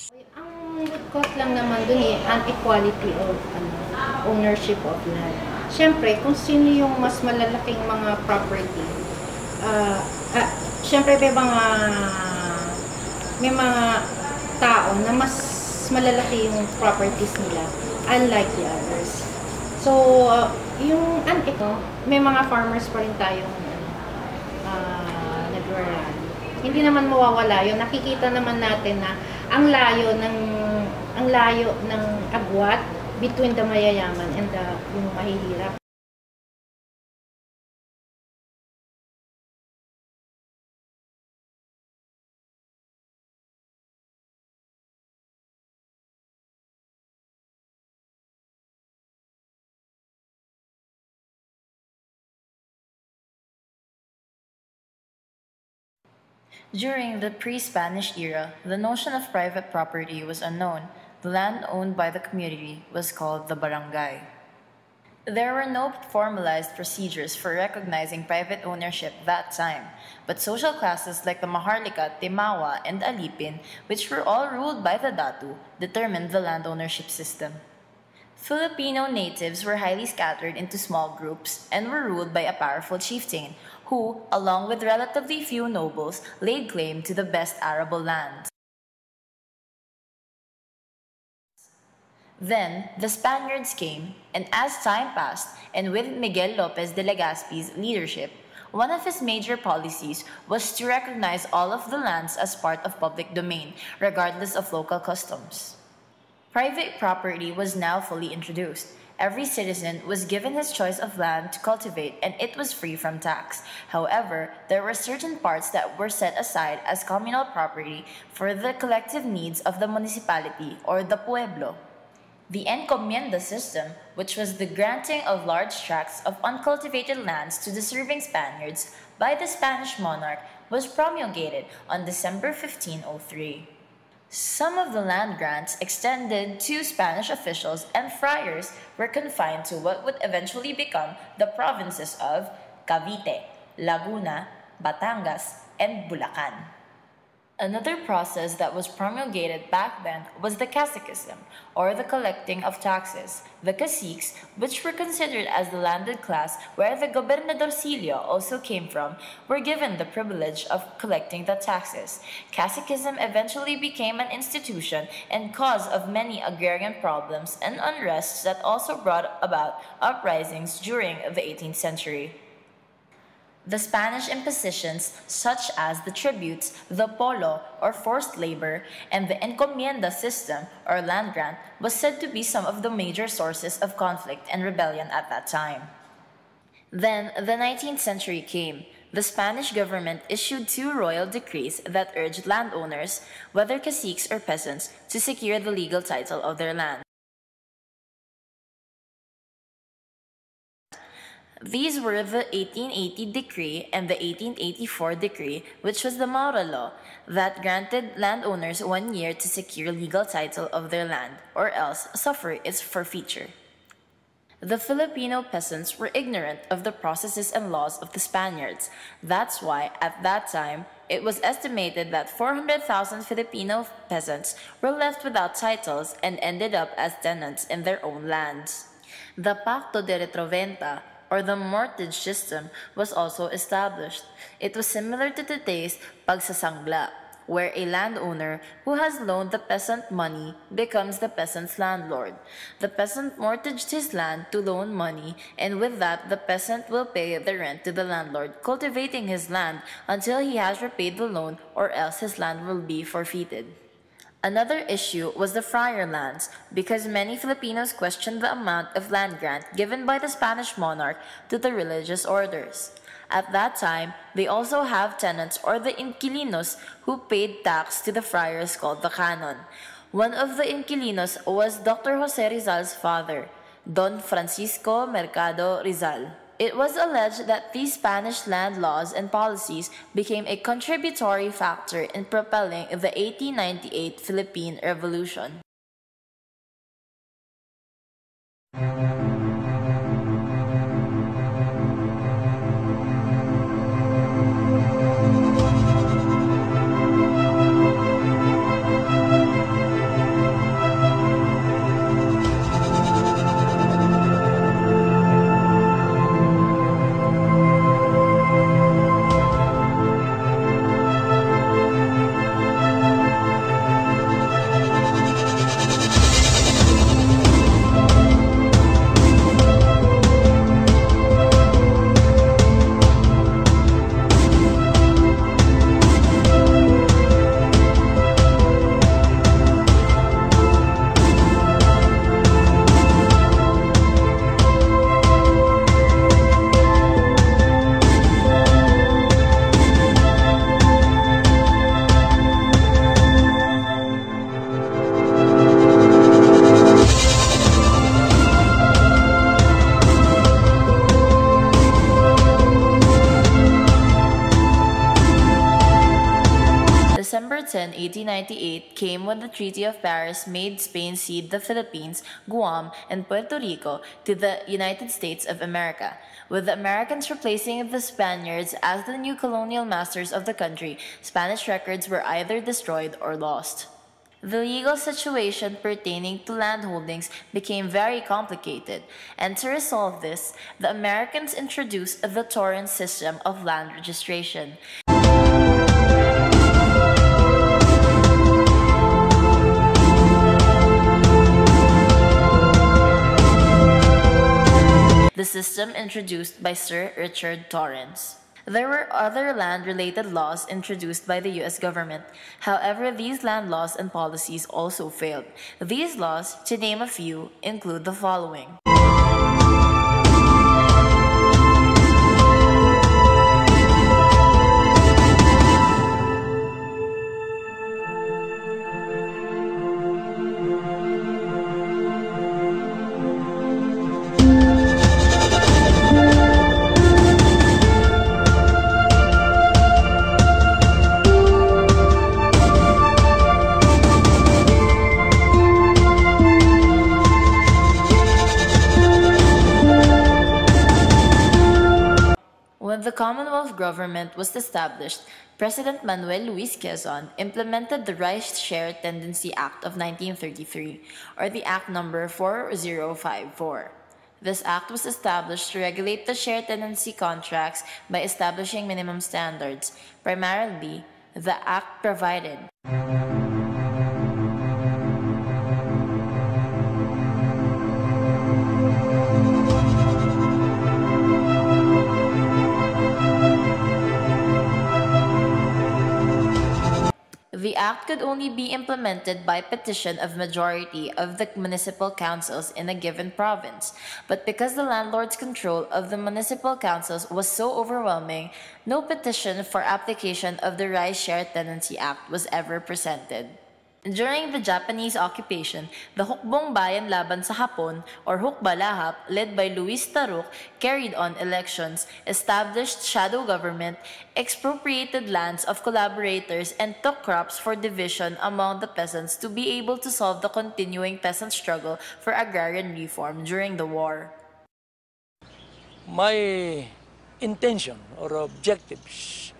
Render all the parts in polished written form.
Ang root cause lang naman dun inequality of ownership of land. Siyempre, kung sino yung mas malalaking mga property, uh, uh, siyempre may mga tao na mas malalaki yung properties nila unlike the others. So, yung may mga farmers pa rin tayong nag-rurally. Hindi naman mawawala yun. Nakikita naman natin na ang layo ng agwat between the mayayaman and yung mahihirap. During the pre-Spanish era, the notion of private property was unknown. The land owned by the community was called the barangay. There were no formalized procedures for recognizing private ownership that time, but social classes like the Maharlika, Timawa, and Alipin, which were all ruled by the Datu, determined the land ownership system. Filipino natives were highly scattered into small groups and were ruled by a powerful chieftain, who, along with relatively few nobles, laid claim to the best arable lands. Then, the Spaniards came, and as time passed, and with Miguel Lopez de Legazpi's leadership, one of his major policies was to recognize all of the lands as part of public domain, regardless of local customs. Private property was now fully introduced. Every citizen was given his choice of land to cultivate, and it was free from tax. However, there were certain parts that were set aside as communal property for the collective needs of the municipality or the pueblo. The encomienda system, which was the granting of large tracts of uncultivated lands to deserving Spaniards by the Spanish monarch, was promulgated on December 1503. Some of the land grants extended to Spanish officials and friars were confined to what would eventually become the provinces of Cavite, Laguna, Batangas, and Bulacan. Another process that was promulgated back then was the caciquism, or the collecting of taxes. The caciques, which were considered as the landed class where the gobernadorcillo also came from, were given the privilege of collecting the taxes. Caciquism eventually became an institution and cause of many agrarian problems and unrests that also brought about uprisings during the 18th century. The Spanish impositions, such as the tributes, the polo, or forced labor, and the encomienda system, or land grant, was said to be some of the major sources of conflict and rebellion at that time. Then, the 19th century came. The Spanish government issued two royal decrees that urged landowners, whether caciques or peasants, to secure the legal title of their land. These were the 1880 decree and the 1884 decree, which was the Maura law, that granted landowners 1 year to secure legal title of their land, or else suffer its forfeiture. The Filipino peasants were ignorant of the processes and laws of the Spaniards. That's why, at that time, it was estimated that 400,000 Filipino peasants were left without titles and ended up as tenants in their own lands. The Pacto de Retroventa, or the mortgage system, was also established. It was similar to today's pagsasangla, where a landowner who has loaned the peasant money becomes the peasant's landlord. The peasant mortgaged his land to loan money, and with that the peasant will pay the rent to the landlord, cultivating his land until he has repaid the loan, or else his land will be forfeited. Another issue was the friar lands, because many Filipinos questioned the amount of land grant given by the Spanish monarch to the religious orders. At that time, they also have tenants or the inquilinos who paid tax to the friars called the canon. One of the inquilinos was Dr. Jose Rizal's father, Don Francisco Mercado Rizal. It was alleged that these Spanish land laws and policies became a contributory factor in propelling the 1898 Philippine Revolution. December 10, 1898 came when the Treaty of Paris made Spain cede the Philippines, Guam, and Puerto Rico to the United States of America, with the Americans replacing the Spaniards as the new colonial masters of the country. Spanish records were either destroyed or lost. The legal situation pertaining to landholdings became very complicated, and to resolve this, the Americans introduced the torrent system of land registration. The system introduced by Sir Richard Torrens. There were other land-related laws introduced by the U.S. government. However, these land laws and policies also failed. These laws, to name a few, include the following. When the Commonwealth government was established, President Manuel Luis Quezon implemented the Rice Share Tendency Act of 1933, or the Act number 4054. This act was established to regulate the share tendency contracts by establishing minimum standards. Primarily, the act provided the act could only be implemented by petition of majority of the municipal councils in a given province, but because the landlord's control of the municipal councils was so overwhelming, no petition for application of the Rice Share Tendency Act was ever presented. During the Japanese occupation, the Hukbong Bayan Laban sa Hapon, or Hukbalahap, led by Luis Taruk, carried on elections, established shadow government, expropriated lands of collaborators, and took crops for division among the peasants to be able to solve the continuing peasant struggle for agrarian reform during the war. My intention or objectives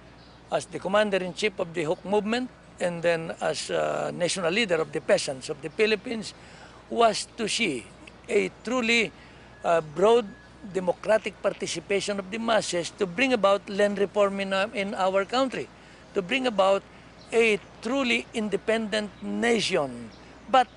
as the commander-in-chief of the Huk movement and then as national leader of the peasants of the Philippines was to see a truly broad democratic participation of the masses to bring about land reform in our country, to bring about a truly independent nation, but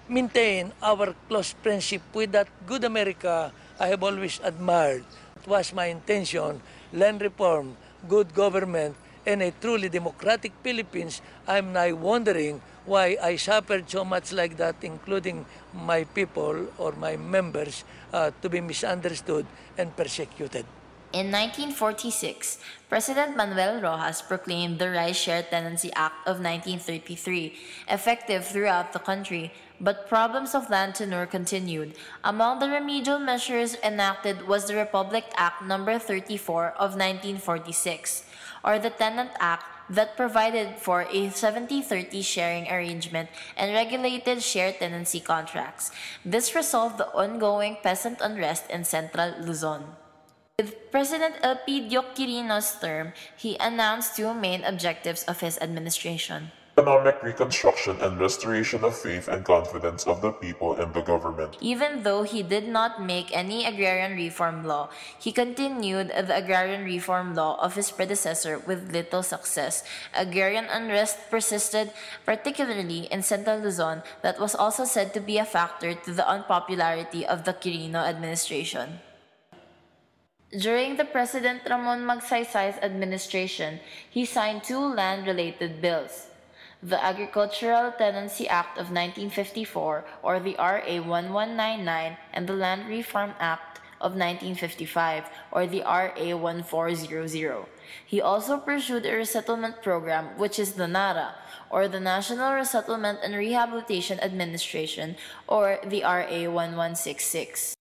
maintain our close friendship with that good America I have always admired. It was my intention, land reform, good government, and a truly democratic Philippines. I'm now wondering why I suffered so much like that, including my people or my members, to be misunderstood and persecuted. In 1946, President Manuel Rojas proclaimed the Rice Share Tendency Act of 1933, effective throughout the country, but problems of land tenure continued. Among the remedial measures enacted was the Republic Act No. 34 of 1946, or the Tenant Act, that provided for a 70-30 sharing arrangement and regulated share tenancy contracts. This resolved the ongoing peasant unrest in Central Luzon. With President Elpidio Quirino's term, he announced two main objectives of his administration: economic reconstruction and restoration of faith and confidence of the people in the government. Even though he did not make any agrarian reform law, he continued the agrarian reform law of his predecessor with little success. Agrarian unrest persisted, particularly in Central Luzon, that was also said to be a factor to the unpopularity of the Quirino administration. During the President Ramon Magsaysay's administration, he signed two land-related bills: the Agricultural Tenancy Act of 1954, or the RA 1199, and the Land Reform Act of 1955, or the RA 1400. He also pursued a resettlement program, which is the NARA, or the National Resettlement and Rehabilitation Administration, or the RA 1166.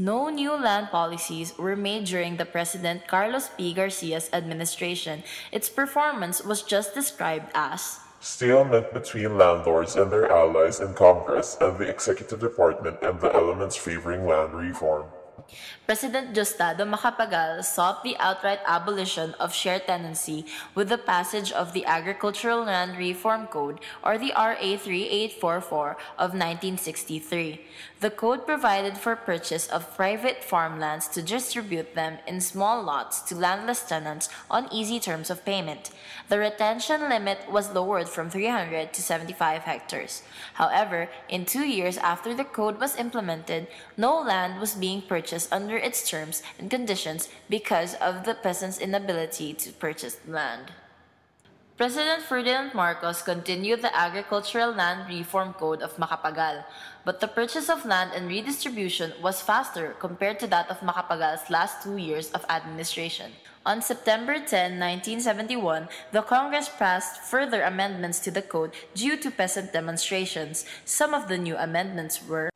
No new land policies were made during the President Carlos P. Garcia's administration. Its performance was just described as stalemate between landlords and their allies in Congress and the executive department and the elements favoring land reform. President Diosdado Macapagal sought the outright abolition of shared tenancy with the passage of the Agricultural Land Reform Code, or the RA 3844 of 1963. The code provided for purchase of private farmlands to distribute them in small lots to landless tenants on easy terms of payment. The retention limit was lowered from 300 to 75 hectares. However, in 2 years after the code was implemented, no land was being purchased under its terms and conditions because of the peasants' inability to purchase land. President Ferdinand Marcos continued the Agricultural Land Reform Code of Macapagal, but the purchase of land and redistribution was faster compared to that of Macapagal's last 2 years of administration. On September 10, 1971, the Congress passed further amendments to the code due to peasant demonstrations. Some of the new amendments were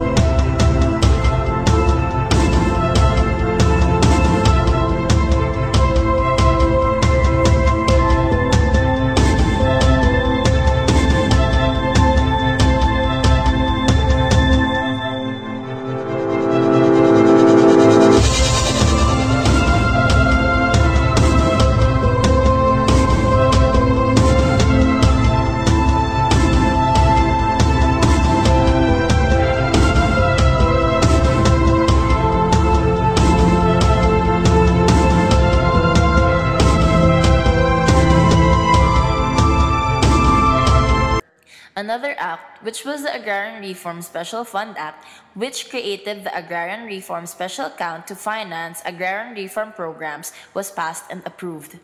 another act, which was the Agrarian Reform Special Fund Act, which created the Agrarian Reform Special Account to finance agrarian reform programs, was passed and approved.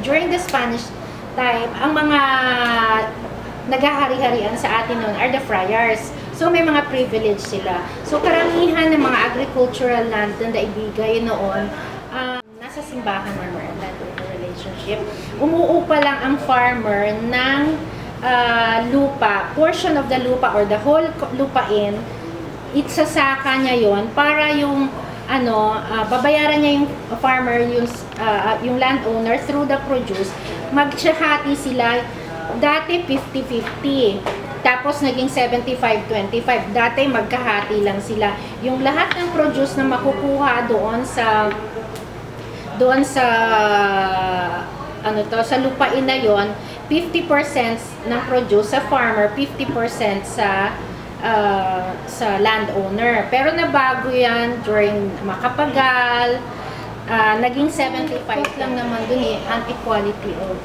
During the Spanish time, ang mga naghahari-harian sa atin noon are the friars. So, may mga privilege sila. So, karamihan ng mga agricultural land na naibigay noon, nasa simbahan or land-owner relationship. Umuupa lang ang farmer ng lupa, portion of the lupa or the whole lupain, itsasaka niya yon para yung babayaran niya yung farmer, yung landowner through the produce. Magsahati sila, dati 50-50, tapos naging 75-25. Dati magkahati lang sila. Yung lahat ng produce na makukuha doon sa sa lupain na yon, 50% ng produce sa farmer, 50% sa landowner. Pero nabago yan during Macapagal, naging 75 lang naman dun ang equality of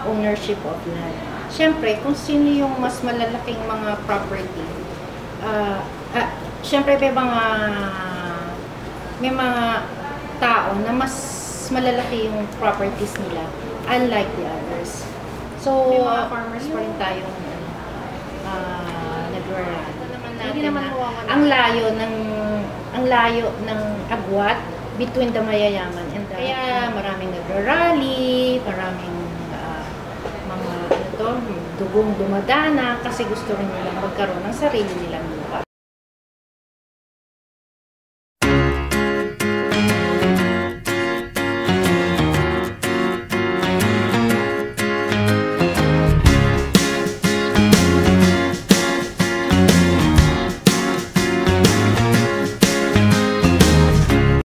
ownership of land. Siyempre, kung sino yung mas malalaking mga property, siyempre may mga tao na mas malalaki yung properties nila, unlike the others. So, may mga farmers pa rin tayong hindi naman ang layo ng agwat between the mayayaman and the kaya maraming nagrarally, maraming mga dugong dumadana kasi gusto rin nilang magkaroon ng sarili nilang lupa.